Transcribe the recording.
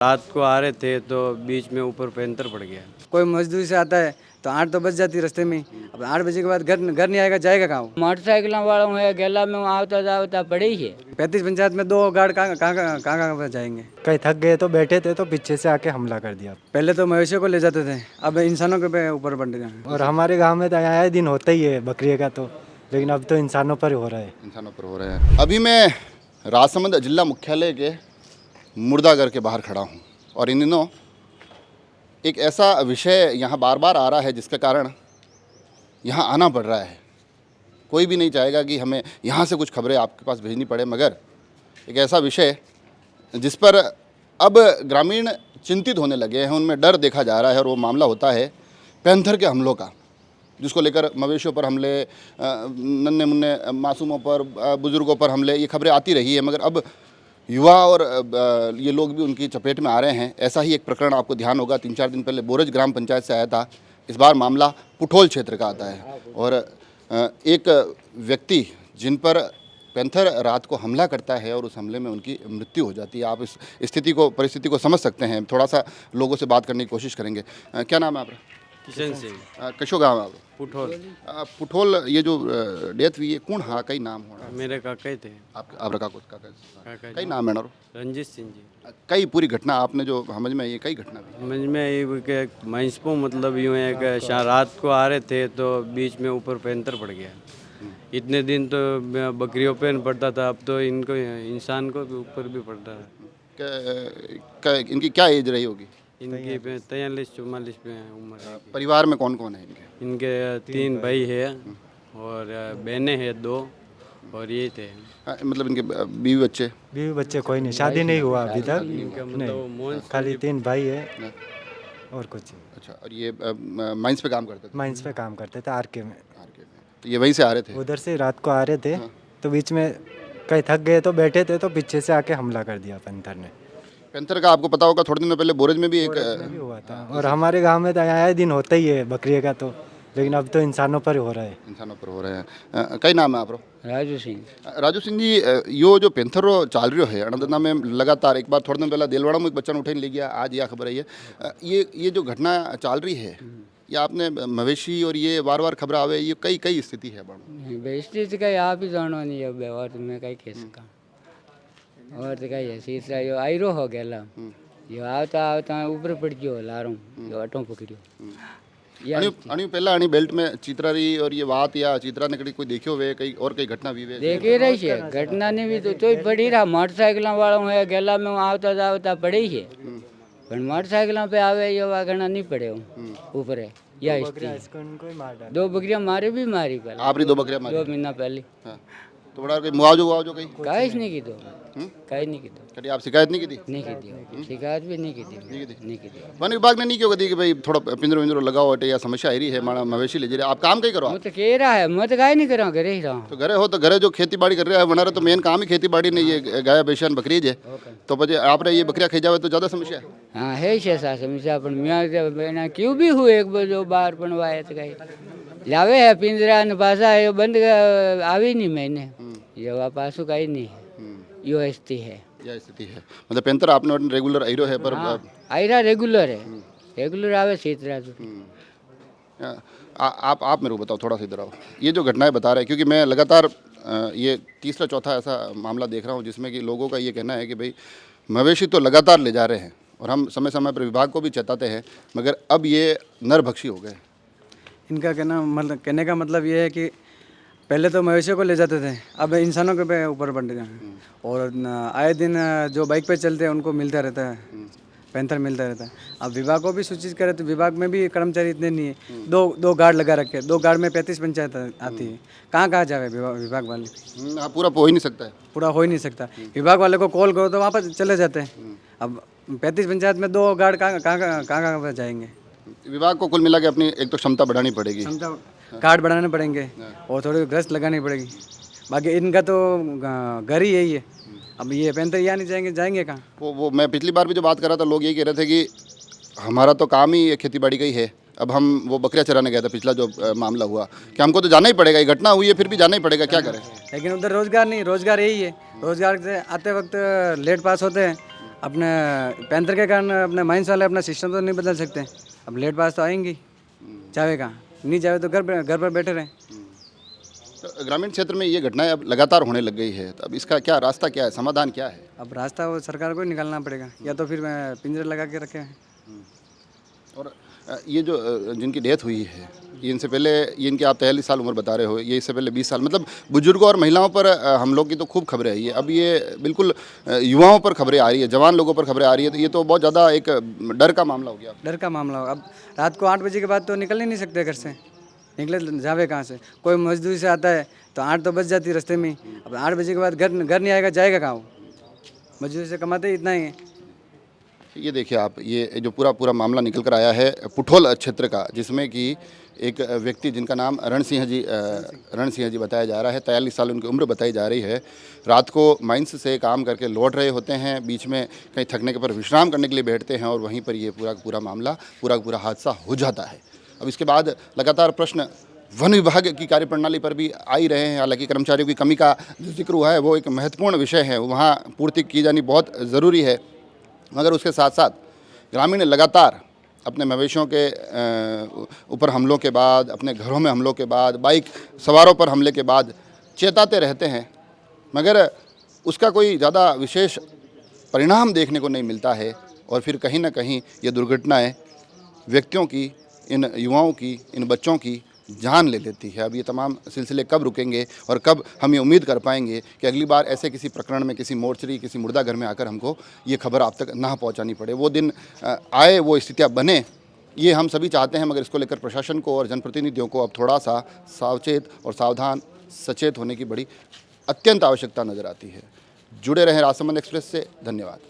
रात को आ रहे थे तो बीच में ऊपर पैंतर पड़ गया। कोई मजदूरी से आता है तो 8 तो बज जाती है रास्ते में ही। अब 8 बजे के बाद घर नहीं आएगा, जाएगा कहाँ? मोटरसाइकिल वालों है गेला में आवता जावता पड़े ही है। 35 पंचायत में 2 गार्ड कहाँ जाएंगे? कहीं थक गए तो बैठे थे तो पीछे से आके हमला कर दिया। पहले तो मवेशियों को ले जाते थे, अब इंसानों के ऊपर बढ़ गए। और हमारे गांव में तो आए दिन होता ही है बकरी का, तो लेकिन अब तो इंसानों पर हो रहा है। इंसानों पर हो रहे हैं। अभी मैं राजसमंद जिला मुख्यालय के मुर्दाघर के बाहर खड़ा हूँ और इन दिनों एक ऐसा विषय यहाँ बार बार आ रहा है जिसके कारण यहाँ आना पड़ रहा है। कोई भी नहीं चाहेगा कि हमें यहाँ से कुछ खबरें आपके पास भेजनी पड़े, मगर एक ऐसा विषय जिस पर अब ग्रामीण चिंतित होने लगे हैं, उनमें डर देखा जा रहा है, और वो मामला होता है पैंथर के हमलों का, जिसको लेकर मवेशियों पर हमले, नन्हे मुन्ने मासूमों पर, बुजुर्गों पर हमले, ये खबरें आती रही है, मगर अब युवा और ये लोग भी उनकी चपेट में आ रहे हैं। ऐसा ही एक प्रकरण आपको ध्यान होगा 3-4 दिन पहले बोरज ग्राम पंचायत से आया था। इस बार मामला पुठोल क्षेत्र का आता है और एक व्यक्ति जिन पर पैंथर रात को हमला करता है और उस हमले में उनकी मृत्यु हो जाती है। आप इस परिस्थिति को समझ सकते हैं। थोड़ा सा लोगों से बात करने की कोशिश करेंगे। क्या नाम है आपका? किशन सिंह। कशो गाँव है आप? पुठोल। पुठोल ये जो डेथ हुई है कौन? हाँ कई नाम हो मेरे काका थे। आप रखा कुछ काका काका कई नाम है ना? रंजीत सिंह जी। कई पूरी घटना आपने जो समझ में, ये कई घटना भी समझ में आई कि महिषपो मतलब यूँ है कि रात को आ रहे थे तो बीच में ऊपर पैंतर पड़ गया। इतने दिन तो बकरियों पे पड़ता था, अब तो इनको इंसान को भी ऊपर भी पड़ता है। इनकी क्या एज रही होगी? इनकी 43-44 पे उम्र है। परिवार में कौन कौन है इनके? इनके 3 भाई है और बहनें हैं 2 और ये थे। मतलब इनके बीवी बच्चे? कोई नहीं, शादी नहीं हुआ अभी तक। इनका नहीं, मतलब खाली 3 भाई है और कुछ। अच्छा, और ये माइंस पे काम करते थे? माइंस पे काम करते थे आरके में। तो ये वहीं से आ रहे थे? उधर से रात को आ रहे थे तो बीच में कहीं थक गए तो बैठे थे तो पीछे से आके हमला कर दिया पैंथर ने। पैंथर का आपको पता होगा, थोड़े दिन पहले बोरज में भी एक भी हुआ था। और हमारे गांव में तो आए दिन होता ही है बकरी का, तो लेकिन अब तो इंसानों पर हो रहा है। इंसानों पर हो रहे हैं। कई नाम है आप? राजू सिंह। राजू सिंह जी, यो जो पैंथर चाल रही है अणदना में लगातार, एक बार थोड़े दिन पहले देलवाड़ा में एक बच्चा उठे ले गया, आज यह खबर आई है। ये जो घटना चाल रही है, ये आपने मवेशी और ये बार बार खबर आवे, ये कई स्थिति है स्थिति का आप ही जानो नहीं अब, और तुम्हें कई केस का और तो कई है सीसरा यो आयरो हो गेला, यो आवता ऊपर पड़ गयो लारो, यो अटो पकड़ियो। अणी पहला अणी बेल्ट में चित्रा रही और ये बात या चित्रा ने कड़ी कोई देखियो वे कई घटना भी वे देखे रही है घटना ने भी तो पड़ी रहा। मोटरसाइकिल वालों है गेला में आवता जावता पड़े ही है, पर मोटरसाइकिल पे आवे ये घटना नहीं पड़े ऊपर है। या 2 बकरियां मारे भी मारी पहले। आपरी 2 बकरियां मारी 2 महीना पहले। तो बड़ा कोई मुआवजो कहीं काहीच नहीं की तो कहीं नहीं की तो कभी आप शिकायत नहीं की थी? नहीं की थी शिकायत भी नहीं की थी। वन विभाग ने नहीं क्यों कही कि भाई थोड़ा पिंजरो विंजरो लगाओ या समस्या आ रही है, माड़ा मवेशी ले जा आप काम कहीं करो? मैं तो कह रहा है, मैं तो गाय नहीं कर रहा हूँ, घरे ही रहा हूँ। तो घरे हो तो घरे जो खेती बाड़ी कर रहे हैं वनारा तो मेन काम ही खेती बाड़ी नहीं, ये गाय बेशन बकरी है, तो बजे आप ये बकरियां खी जावे तो ज्यादा समस्या है। हाँ है ऐसा समस्या, पर मैं क्यों भी हुए एक बार जो बाहर बनवाए तो कहीं लावे है पिंजरा ने पासा है बंद आवी नहीं मैंने, ये पासू का ही नहीं है, यो स्थिति है। यह स्थिति है मतलब पैंथर आपने रेगुलर आयरो है पर आयरा रेगुलर है, रेगुलर आवे सीतरा। आप मेरे को बताओ, थोड़ा सा इधर आओ। ये जो घटनाएं बता रहे हैं, क्योंकि मैं लगातार ये तीसरा चौथा ऐसा मामला देख रहा हूँ जिसमें कि लोगों का ये कहना है कि भाई मवेशी तो लगातार ले जा रहे हैं और हम समय समय पर विभाग को भी चेताते हैं, मगर अब ये नरभक्षी हो गए। इनका कहने का मतलब ये है कि पहले तो मवेशियों को ले जाते थे, अब इंसानों के ऊपर बढ़ गए। और आए दिन जो बाइक पे चलते हैं उनको मिलता रहता है, पैंथर मिलता रहता है। अब विभाग को भी सूचित करे तो विभाग में भी कर्मचारी इतने नहीं है, 2 गार्ड लगा रखे, 2 गार्ड में 35 पंचायत आती है, कहाँ जावे विभाग वाले? पूरा हो ही नहीं सकता है, पूरा हो ही नहीं सकता। विभाग वाले को कॉल करो तो वहाँ पर चले जाते हैं। अब 35 पंचायत में 2 गार्ड कहाँ जाएंगे? विभाग को कुल मिला के अपनी एक तो क्षमता बढ़ानी पड़ेगी, कार्ड बढ़ाने पड़ेंगे और थोड़ी गश्त लगानी पड़ेगी। बाकी इनका तो घर ही यही है। अब ये पैंथर यहाँ नहीं जाएंगे कहाँ? वो मैं पिछली बार भी जो बात कर रहा था, लोग यही कह रहे थे कि हमारा तो काम ही खेती बाड़ी का ही है, अब हम वो बकरियाँ चराने गए थे पिछला जो मामला हुआ, कि हमको तो जाना ही पड़ेगा, ये घटना हुई है फिर भी जाना ही पड़ेगा, क्या करें? लेकिन उधर रोजगार नहीं, रोजगार यही है। रोजगार से आते वक्त लेट पास होते हैं, अपने पैंतर के कारण अपने माइंस वाले अपना सिस्टम तो नहीं बदल सकते। अब लेट पास तो आएंगी, जावे कहाँ, नहीं जावे तो घर पर बैठे रहें। तो ग्रामीण क्षेत्र में ये घटनाएं अब लगातार होने लग गई है, तो अब इसका क्या रास्ता, क्या है समाधान, क्या है? अब रास्ता वो सरकार को ही निकालना पड़ेगा, या तो फिर पिंजरे लगा के रखे हैं। और ये जो जिनकी डेथ हुई है, ये इनसे पहले, ये इनके आप 43 साल उम्र बता रहे हो, ये इससे पहले 20 साल, मतलब बुजुर्गों और महिलाओं पर हमलों की तो खूब खबरें आई है, अब ये बिल्कुल युवाओं पर खबरें आ रही है, जवान लोगों पर खबरें आ रही है, तो ये तो बहुत ज़्यादा एक डर का मामला हो गया। डर का मामला हो। अब रात को 8 बजे के बाद तो निकल ही नहीं सकते घर से, निकले जावे कहाँ से? कोई मजदूरी से आता है तो 8 तो बज जाती है रास्ते में। अब 8 बजे के बाद घर नहीं आएगा, जाएगा कहाँ वो? मजदूरी से कमाते ही इतना ही है। ये देखिए आप, ये जो पूरा मामला निकल कर आया है पुठोल क्षेत्र का, जिसमें कि एक व्यक्ति जिनका नाम रण सिंह जी बताया जा रहा है, 43 साल उनकी उम्र बताई जा रही है, रात को माइंस से काम करके लौट रहे होते हैं, बीच में कहीं थकने के पर विश्राम करने के लिए बैठते हैं और वहीं पर ये पूरा मामला, पूरा हादसा हो जाता है। अब इसके बाद लगातार प्रश्न वन विभाग की कार्यप्रणाली पर भी आ ही रहे हैं। हालांकि कर्मचारियों की कमी का जो जिक्र हुआ है वो एक महत्वपूर्ण विषय है, वहाँ पूर्ति की जानी बहुत ज़रूरी है, मगर उसके साथ साथ ग्रामीण लगातार अपने मवेशियों के ऊपर हमलों के बाद, अपने घरों में हमलों के बाद, बाइक सवारों पर हमले के बाद चेताते रहते हैं, मगर उसका कोई ज़्यादा विशेष परिणाम देखने को नहीं मिलता है। और फिर कहीं ना कहीं ये दुर्घटनाएं व्यक्तियों की, इन युवाओं की, इन बच्चों की जान ले लेती है। अब ये तमाम सिलसिले कब रुकेंगे और कब हम ये उम्मीद कर पाएंगे कि अगली बार ऐसे किसी प्रकरण में, किसी मोर्चरी, किसी मुर्दा घर में आकर हमको ये खबर आप तक ना पहुंचानी पड़े, वो दिन आए, वो स्थितियां बने, ये हम सभी चाहते हैं। मगर इसको लेकर प्रशासन को और जनप्रतिनिधियों को अब थोड़ा सा सावचेत और सावधान, सचेत होने की बड़ी अत्यंत आवश्यकता नज़र आती है। जुड़े रहें राजसमंद एक्सप्रेस से। धन्यवाद।